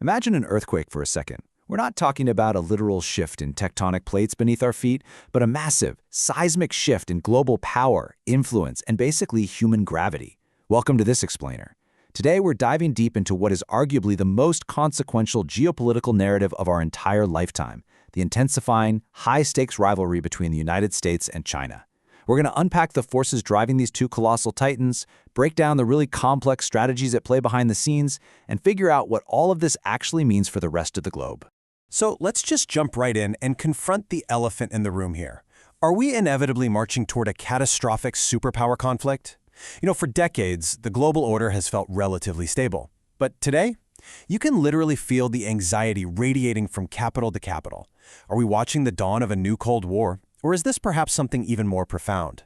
Imagine an earthquake for a second. We're not talking about a literal shift in tectonic plates beneath our feet, but a massive, seismic shift in global power, influence, and basically human gravity. Welcome to this explainer. Today, we're diving deep into what is arguably the most consequential geopolitical narrative of our entire lifetime, the intensifying, high-stakes rivalry between the United States and China. We're going to unpack the forces driving these two colossal titans, break down the really complex strategies at play behind the scenes, and figure out what all of this actually means for the rest of the globe. So let's just jump right in and confront the elephant in the room here. Are we inevitably marching toward a catastrophic superpower conflict? For decades, the global order has felt relatively stable. But today, you can literally feel the anxiety radiating from capital to capital. Are we watching the dawn of a new Cold War? Or is this perhaps something even more profound?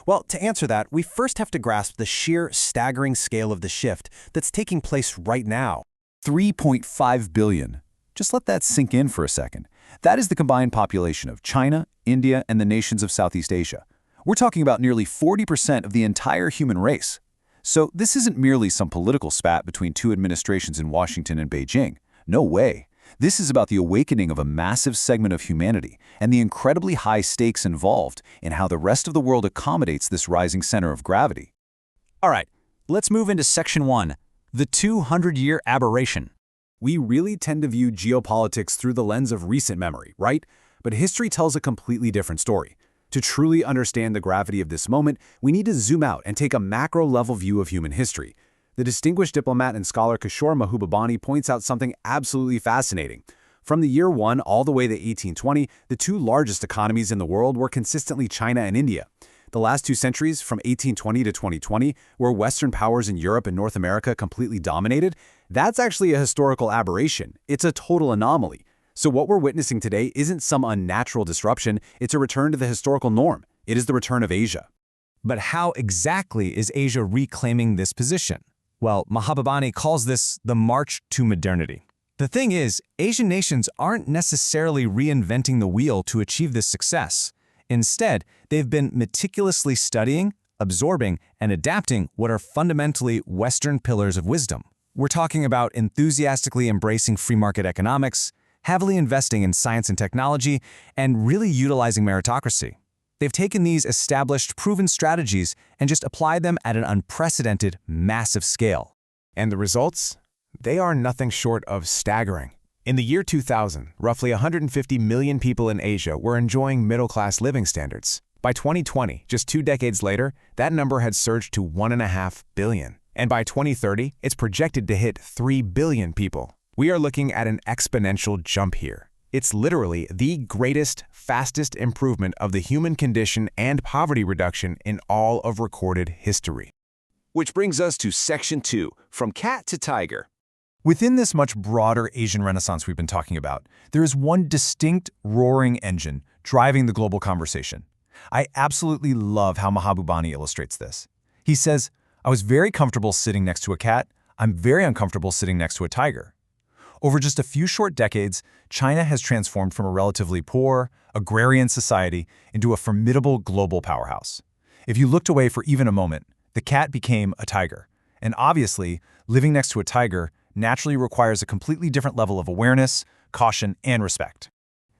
Well, to answer that, we first have to grasp the sheer staggering scale of the shift that's taking place right now. 3.5 billion. Just let that sink in for a second. That is the combined population of China, India, and the nations of Southeast Asia. We're talking about nearly 40% of the entire human race. So this isn't merely some political spat between two administrations in Washington and Beijing. No way. This is about the awakening of a massive segment of humanity and the incredibly high stakes involved in how the rest of the world accommodates this rising center of gravity. All right, let's move into Section 1, the 200-year aberration. We really tend to view geopolitics through the lens of recent memory, right? But history tells a completely different story. To truly understand the gravity of this moment, we need to zoom out and take a macro-level view of human history. The distinguished diplomat and scholar Kishore Mahbubani points out something absolutely fascinating. From the year 1 all the way to 1820, the two largest economies in the world were consistently China and India. The last 2 centuries, from 1820 to 2020, where Western powers in Europe and North America completely dominated, that's actually a historical aberration. It's a total anomaly. So what we're witnessing today isn't some unnatural disruption, it's a return to the historical norm. It is the return of Asia. But how exactly is Asia reclaiming this position? Well, Mahbubani calls this the march to modernity. The thing is, Asian nations aren't necessarily reinventing the wheel to achieve this success. Instead, they've been meticulously studying, absorbing, and adapting what are fundamentally Western pillars of wisdom. We're talking about enthusiastically embracing free market economics, heavily investing in science and technology, and really utilizing meritocracy. They've taken these established, proven strategies and just applied them at an unprecedented, massive scale. And the results? They are nothing short of staggering. In the year 2000, roughly 150 million people in Asia were enjoying middle-class living standards. By 2020, just 2 decades later, that number had surged to 1.5 billion. And by 2030, it's projected to hit 3 billion people. We are looking at an exponential jump here. It's literally the greatest, fastest improvement of the human condition and poverty reduction in all of recorded history. Which brings us to Section 2, from cat to tiger. Within this much broader Asian Renaissance we've been talking about, there is one distinct roaring engine driving the global conversation. I absolutely love how Mahbubani illustrates this. He says, "I was very comfortable sitting next to a cat. I'm very uncomfortable sitting next to a tiger." Over just a few short decades, China has transformed from a relatively poor, agrarian society into a formidable global powerhouse. If you looked away for even a moment, the cat became a tiger. And obviously, living next to a tiger naturally requires a completely different level of awareness, caution, and respect.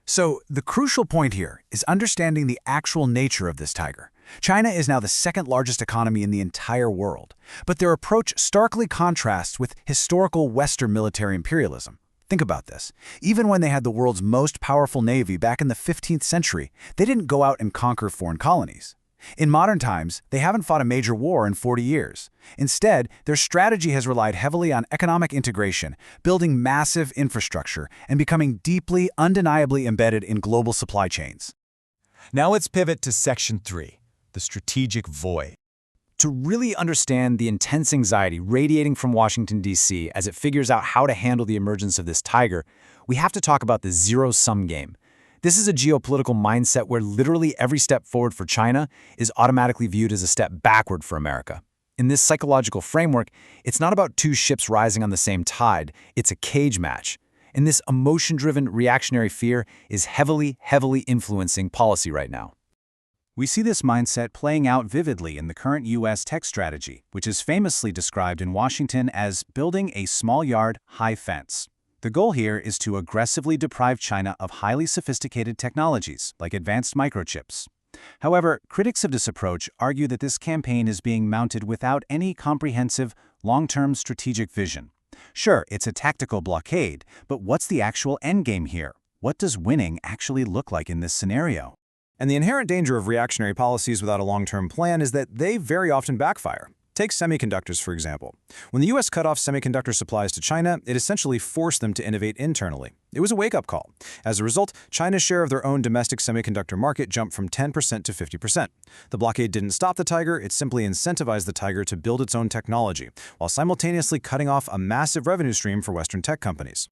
So, the crucial point here is understanding the actual nature of this tiger. China is now the second largest economy in the entire world, but their approach starkly contrasts with historical Western military imperialism. Think about this. Even when they had the world's most powerful navy back in the 15th century, they didn't go out and conquer foreign colonies. In modern times, they haven't fought a major war in 40 years. Instead, their strategy has relied heavily on economic integration, building massive infrastructure, and becoming deeply, undeniably embedded in global supply chains. Now let's pivot to Section 3, the strategic void. To really understand the intense anxiety radiating from Washington, D.C. as it figures out how to handle the emergence of this tiger, we have to talk about the zero-sum game. This is a geopolitical mindset where literally every step forward for China is automatically viewed as a step backward for America. In this psychological framework, it's not about two ships rising on the same tide, it's a cage match. And this emotion-driven reactionary fear is heavily influencing policy right now. We see this mindset playing out vividly in the current U.S. tech strategy, which is famously described in Washington as building a small yard, high fence. The goal here is to aggressively deprive China of highly sophisticated technologies, like advanced microchips. However, critics of this approach argue that this campaign is being mounted without any comprehensive, long-term strategic vision. Sure, it's a tactical blockade, but what's the actual endgame here? What does winning actually look like in this scenario? And the inherent danger of reactionary policies without a long-term plan is that they very often backfire. Take semiconductors, for example. When the U.S. cut off semiconductor supplies to China, it essentially forced them to innovate internally. It was a wake-up call. As a result, China's share of their own domestic semiconductor market jumped from 10% to 50%. The blockade didn't stop the tiger, it simply incentivized the tiger to build its own technology, while simultaneously cutting off a massive revenue stream for Western tech companies.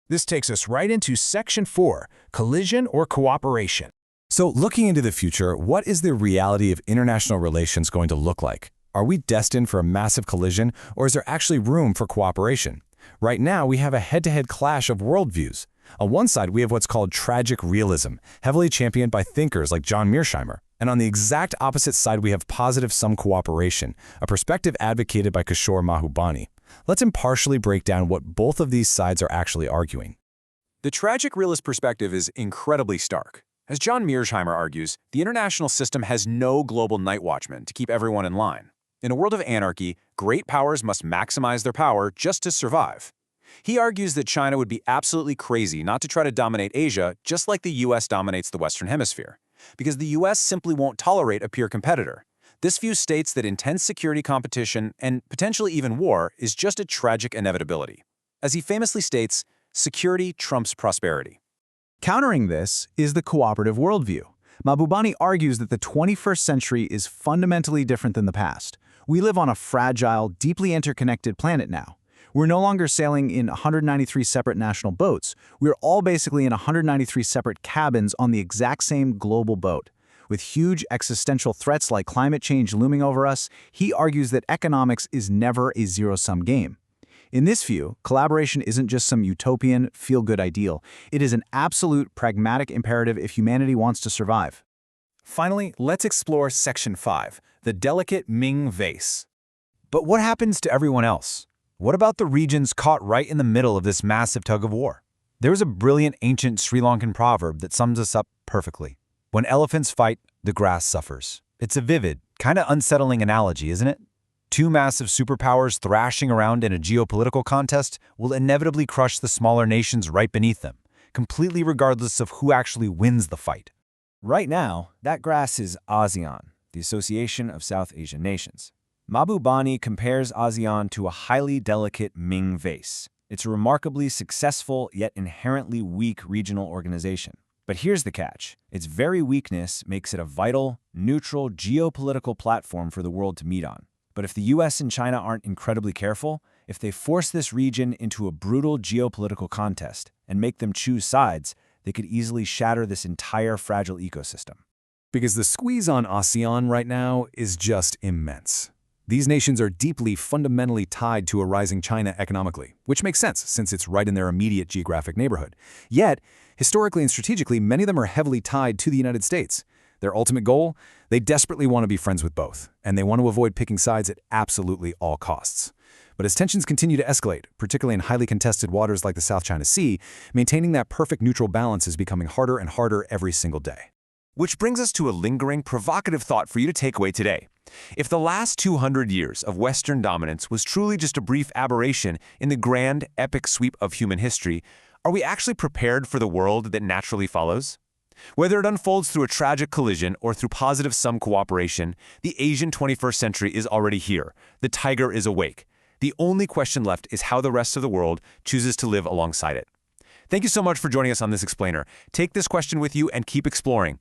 This takes us right into Section 4, collision or cooperation. So, looking into the future, what is the reality of international relations going to look like? Are we destined for a massive collision, or is there actually room for cooperation? Right now, we have a head-to-head clash of worldviews. On one side, we have what's called tragic realism, heavily championed by thinkers like John Mearsheimer. And on the exact opposite side, we have positive-sum cooperation, a perspective advocated by Kishore Mahbubani. Let's impartially break down what both of these sides are actually arguing. The tragic realist perspective is incredibly stark. As John Mearsheimer argues, the international system has no global night watchman to keep everyone in line. In a world of anarchy, great powers must maximize their power just to survive. He argues that China would be absolutely crazy not to try to dominate Asia just like the US dominates the Western Hemisphere, because the US simply won't tolerate a peer competitor. This view states that intense security competition, and potentially even war, is just a tragic inevitability. As he famously states, security trumps prosperity. Countering this is the cooperative worldview. Mahbubani argues that the 21st century is fundamentally different than the past. We live on a fragile, deeply interconnected planet now. We're no longer sailing in 193 separate national boats. We're all basically in 193 separate cabins on the exact same global boat. With huge existential threats like climate change looming over us, he argues that economics is never a zero-sum game. In this view, collaboration isn't just some utopian, feel-good ideal. It is an absolute, pragmatic imperative if humanity wants to survive. Finally, let's explore Section 5, the delicate Ming vase. But what happens to everyone else? What about the regions caught right in the middle of this massive tug-of-war? There is a brilliant ancient Sri Lankan proverb that sums us up perfectly. When elephants fight, the grass suffers. It's a vivid, kind of unsettling analogy, isn't it? Two massive superpowers thrashing around in a geopolitical contest will inevitably crush the smaller nations right beneath them, completely regardless of who actually wins the fight. Right now, that grass is ASEAN, the Association of South Asian Nations. Mahbubani compares ASEAN to a highly delicate Ming vase. It's a remarkably successful yet inherently weak regional organization. But here's the catch. Its very weakness makes it a vital, neutral geopolitical platform for the world to meet on. But if the US and China aren't incredibly careful, if they force this region into a brutal geopolitical contest and make them choose sides, they could easily shatter this entire fragile ecosystem. Because the squeeze on ASEAN right now is just immense. These nations are deeply, fundamentally tied to a rising China economically, which makes sense since it's right in their immediate geographic neighborhood. Yet, historically and strategically, many of them are heavily tied to the United States. Their ultimate goal? They desperately want to be friends with both, and they want to avoid picking sides at absolutely all costs. But as tensions continue to escalate, particularly in highly contested waters like the South China Sea, maintaining that perfect neutral balance is becoming harder and harder every single day. Which brings us to a lingering, provocative thought for you to take away today. If the last 200 years of Western dominance was truly just a brief aberration in the grand, epic sweep of human history, are we actually prepared for the world that naturally follows? Whether it unfolds through a tragic collision or through positive-sum cooperation, the Asian 21st century is already here. The tiger is awake. The only question left is how the rest of the world chooses to live alongside it. Thank you so much for joining us on this explainer. Take this question with you and keep exploring.